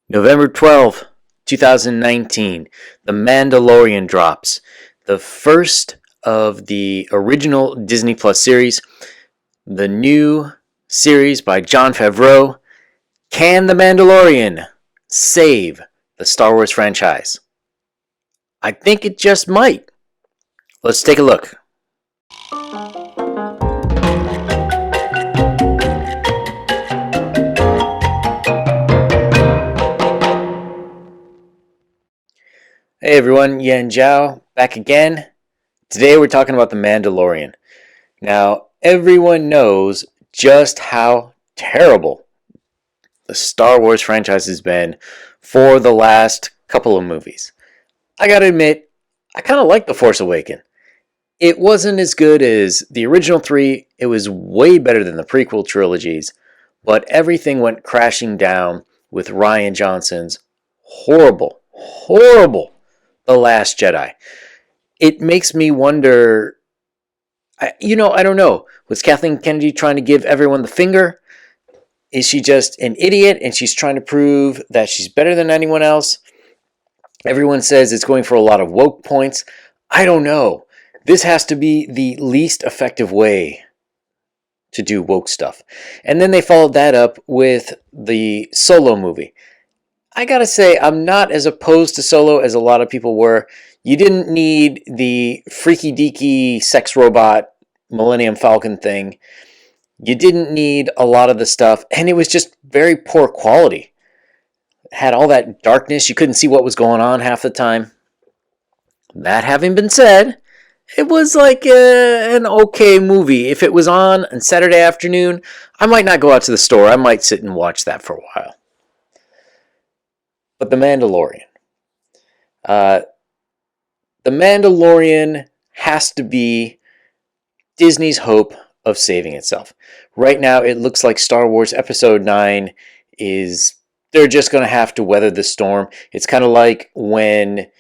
November 12th, 2019, The Mandalorian drops. The first of the original Disney Plus series. The new series by John Favreau. Can The Mandalorian save the Star Wars franchise? I think it just might. Let's take a look. Hey everyone, Yan Zhao back again. Today we're talking about The Mandalorian. Now, everyone knows just how terrible the Star Wars franchise has been for the last couple of movies. I gotta admit, I kind of like The Force Awakens. It wasn't as good as the original three, it was way better than the prequel trilogies, but everything went crashing down with Rian Johnson's horrible The Last Jedi. It makes me wonder, I don't know. Was Kathleen Kennedy trying to give everyone the finger? Is she just an idiot and she's trying to prove that she's better than anyone else? Everyone says it's going for a lot of woke points. I don't know. This has to be the least effective way to do woke stuff. And then they followed that up with the Solo movie. I gotta say, I'm not as opposed to Solo as a lot of people were. You didn't need the freaky deaky sex robot Millennium Falcon thing. You didn't need a lot of the stuff, and it was just very poor quality. It had all that darkness, you couldn't see what was going on half the time. That having been said, it was like an okay movie. If it was on Saturday afternoon, I might not go out to the store. I might sit and watch that for a while. But The Mandalorian. The Mandalorian has to be Disney's hope of saving itself. Right now, it looks like Star Wars Episode 9 they're just going to have to weather the storm. It's kind of like when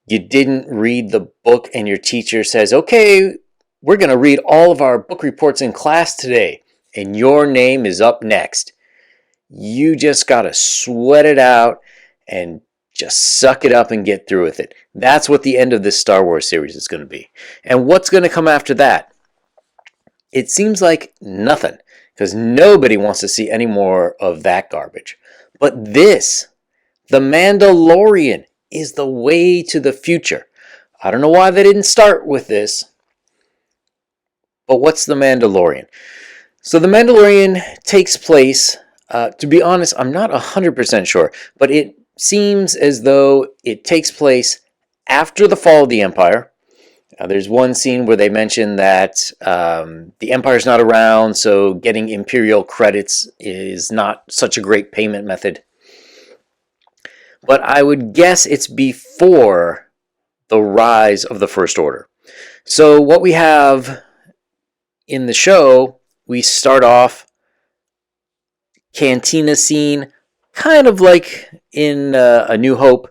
you didn't read the book and your teacher says, okay, we're going to read all of our book reports in class today, and your name is up next. You just got to sweat it out and just suck it up and get through with it. That's what the end of this Star Wars series is going to be. And what's going to come after that? It seems like nothing, because nobody wants to see any more of that garbage. But this, The Mandalorian, is the way to the future. I don't know why they didn't start with this. But what's The Mandalorian? So The Mandalorian takes place, to be honest, I'm not 100% sure, but it seems as though it takes place after the fall of the Empire. There's one scene where they mention that the Empire's not around, so getting Imperial credits is not such a great payment method. But I would guess it's before the rise of the First Order. So what we have in the show, we start off cantina scene, kind of like in A New Hope.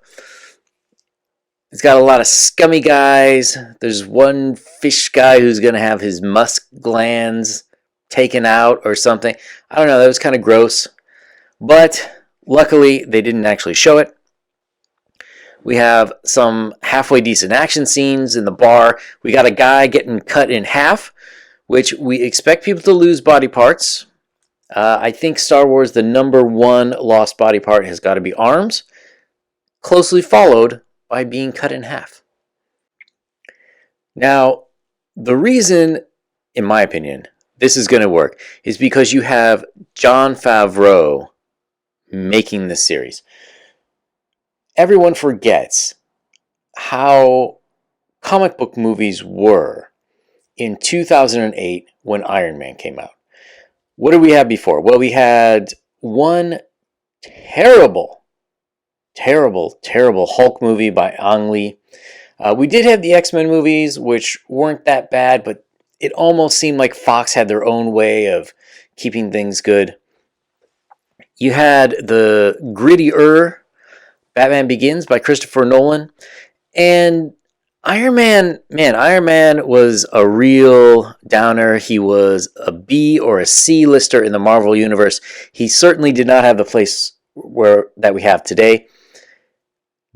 It's got a lot of scummy guys. There's one fish guy who's going to have his musk glands taken out or something. I don't know, that was kind of gross. But luckily, they didn't actually show it. We have some halfway decent action scenes in the bar. We got a guy getting cut in half, which we expect people to lose body parts. I think Star Wars, the number one lost body part has got to be arms, closely followed by being cut in half. Now, the reason, in my opinion, this is going to work is because you have John Favreau making this series. Everyone forgets how comic book movies were in 2008 when Iron Man came out. What did we have before? Well, we had one terrible Hulk movie by Ang Lee. We did have the X-Men movies, which weren't that bad, but it almost seemed like Fox had their own way of keeping things good. You had the grittier Batman Begins by Christopher Nolan. And Iron Man was a real downer. He was a B or a C lister in the Marvel Universe. He certainly did not have the place that we have today.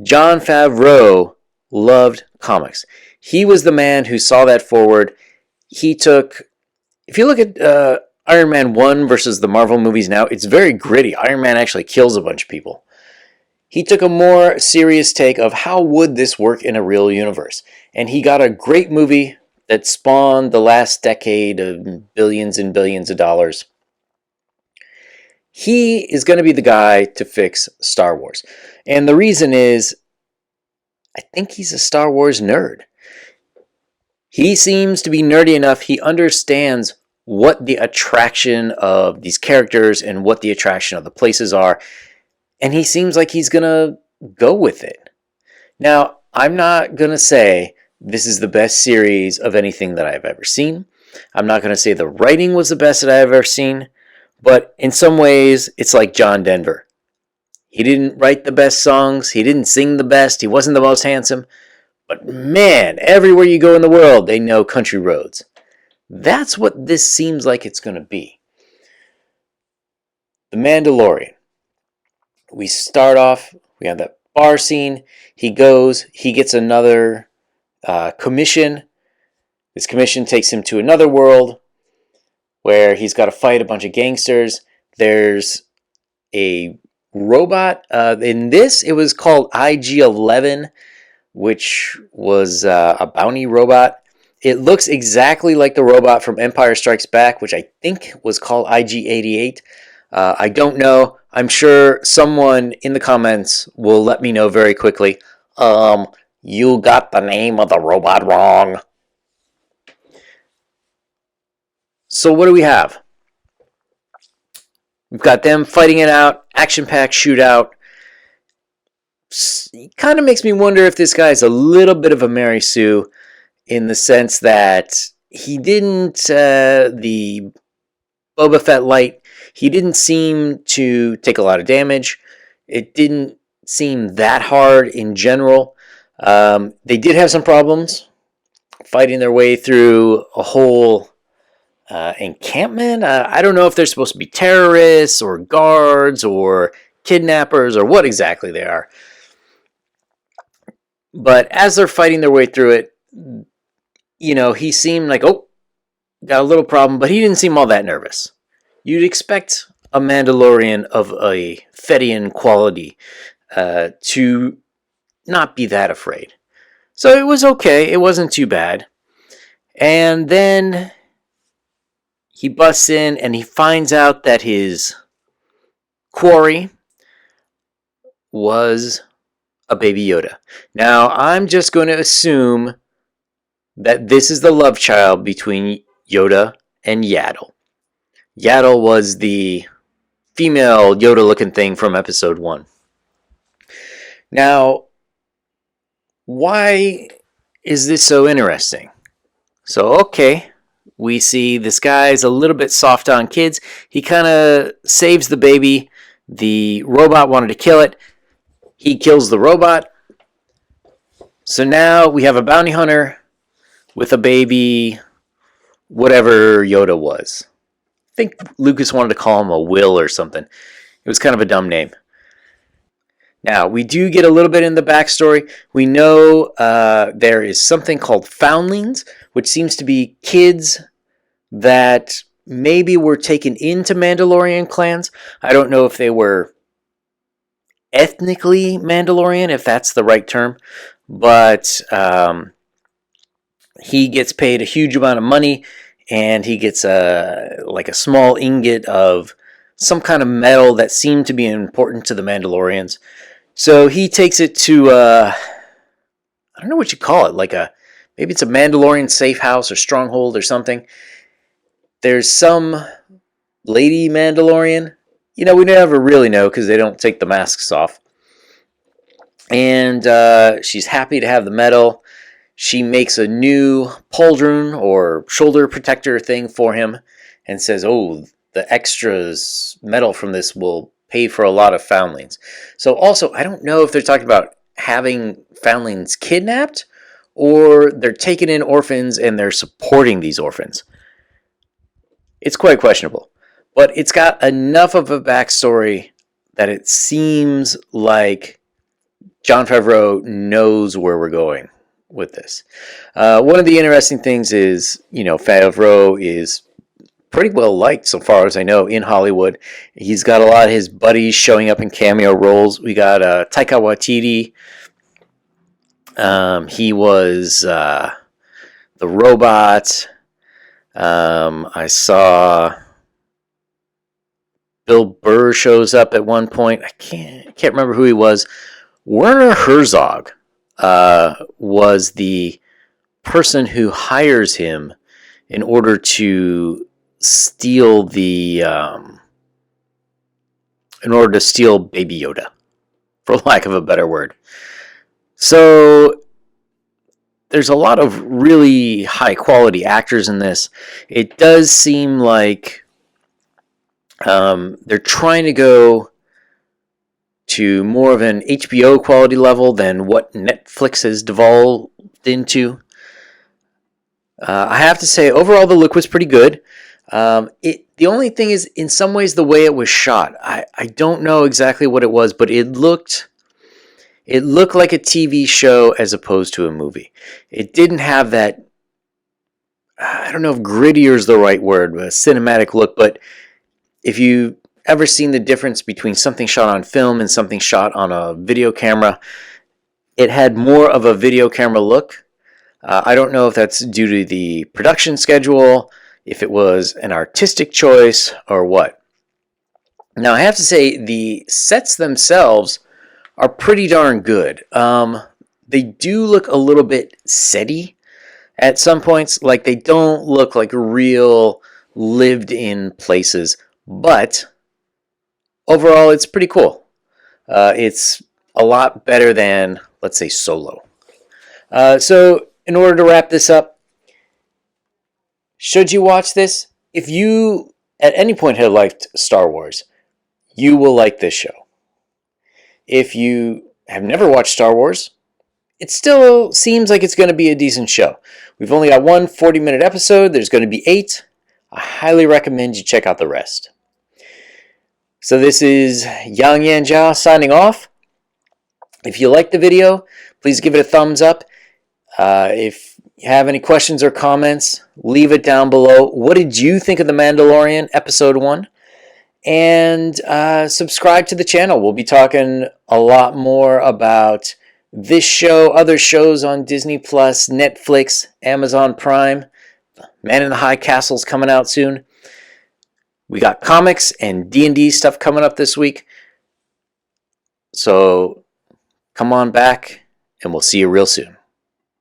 John Favreau loved comics. He was the man who saw that forward. He took, if you look at Iron Man 1 versus the Marvel movies now, it's very gritty. Iron Man actually kills a bunch of people. He took a more serious take of how would this work in a real universe. And he got a great movie that spawned the last decade of billions and billions of dollars. He is going to be the guy to fix Star Wars. And the reason is, I think he's a Star Wars nerd. He seems to be nerdy enough. He understands what the attraction of these characters and what the attraction of the places are. And he seems like he's going to go with it. Now, I'm not going to say this is the best series of anything that I've ever seen. I'm not going to say the writing was the best that I've ever seen. But in some ways, it's like John Denver. He didn't write the best songs. He didn't sing the best. He wasn't the most handsome. But man, everywhere you go in the world, they know country roads. That's what this seems like it's going to be. The Mandalorian. We start off, we have that bar scene. He goes, he gets another commission. This commission takes him to another world where he's got to fight a bunch of gangsters. There's a robot. In this, it was called IG-11, which was a bounty robot. It looks exactly like the robot from Empire Strikes Back, which I think was called IG-88. I don't know. I'm sure someone in the comments will let me know very quickly. You got the name of the robot wrong. So what do we have? We've got them fighting it out, action-packed shootout. It kind of makes me wonder if this guy's a little bit of a Mary Sue in the sense that he didn't, the Boba Fett light, he didn't seem to take a lot of damage. It didn't seem that hard in general. They did have some problems fighting their way through a whole encampment. I don't know if they're supposed to be terrorists or guards or kidnappers or what exactly they are. But as they're fighting their way through it, you know, he seemed like, oh, got a little problem, but he didn't seem all that nervous. You'd expect a Mandalorian of a Fettian quality to not be that afraid. So it was okay. It wasn't too bad. And then he busts in and he finds out that his quarry was a baby Yoda. Now, I'm just going to assume that this is the love child between Yoda and Yaddle. Yaddle was the female Yoda-looking thing from episode 1. Now, why is this so interesting? So, okay, we see this guy's a little bit soft on kids. He kind of saves the baby. The robot wanted to kill it. He kills the robot. So now we have a bounty hunter with a baby, whatever Yoda was. I think Lucas wanted to call him a Will or something. It was kind of a dumb name. Now, we do get a little bit in the backstory. We know there is something called foundlings, which seems to be kids that maybe were taken into Mandalorian clans. I don't know if they were ethnically Mandalorian, if that's the right term, but he gets paid a huge amount of money, and he gets a small ingot of some kind of metal that seemed to be important to the Mandalorians. So he takes it to, I don't know what you call it, maybe it's a Mandalorian safe house or stronghold or something. There's some lady Mandalorian. You know, we never really know because they don't take the masks off. And she's happy to have the metal. She makes a new pauldron or shoulder protector thing for him and says, oh, the extras metal from this will pay for a lot of foundlings. So also, I don't know if they're talking about having foundlings kidnapped or they're taking in orphans and they're supporting these orphans. It's quite questionable. But it's got enough of a backstory that it seems like John Favreau knows where we're going with this. One of the interesting things is, Favreau is pretty well liked, so far as I know, in Hollywood. He's got a lot of his buddies showing up in cameo roles. We got Taika Waititi. He was the robot. I saw Bill Burr shows up at one point. I can't remember who he was. Werner Herzog was the person who hires him in order to steal Baby Yoda, for lack of a better word. So there's a lot of really high quality actors in this. It does seem like they're trying to go to more of an HBO quality level than what Netflix has devolved into. I have to say, overall, the look was pretty good. The only thing is, in some ways, the way it was shot. I don't know exactly what it was, but it looked like a TV show as opposed to a movie. It didn't have that, I don't know if grittier is the right word, but a cinematic look. But if you ever seen the difference between something shot on film and something shot on a video camera, it had more of a video camera look. I don't know if that's due to the production schedule, if it was an artistic choice, or what. Now, I have to say, the sets themselves are pretty darn good. They do look a little bit setty at some points. Like, they don't look like real lived-in places. But overall, it's pretty cool. It's a lot better than, let's say, Solo. So, in order to wrap this up, should you watch this? If you, at any point, have liked Star Wars, you will like this show. If you have never watched Star Wars, it still seems like it's going to be a decent show. We've only got one 40-minute episode. There's going to be 8. I highly recommend you check out the rest. So this is Yang Yan Jiao signing off. If you liked the video, please give it a thumbs up. If you have any questions or comments, leave it down below. What did you think of The Mandalorian Episode 1? And subscribe to the channel. We'll be talking a lot more about this show, other shows on Disney+, Netflix, Amazon Prime. Man in the High Castle's coming out soon. We got comics and D&D stuff coming up this week. So come on back, and we'll see you real soon.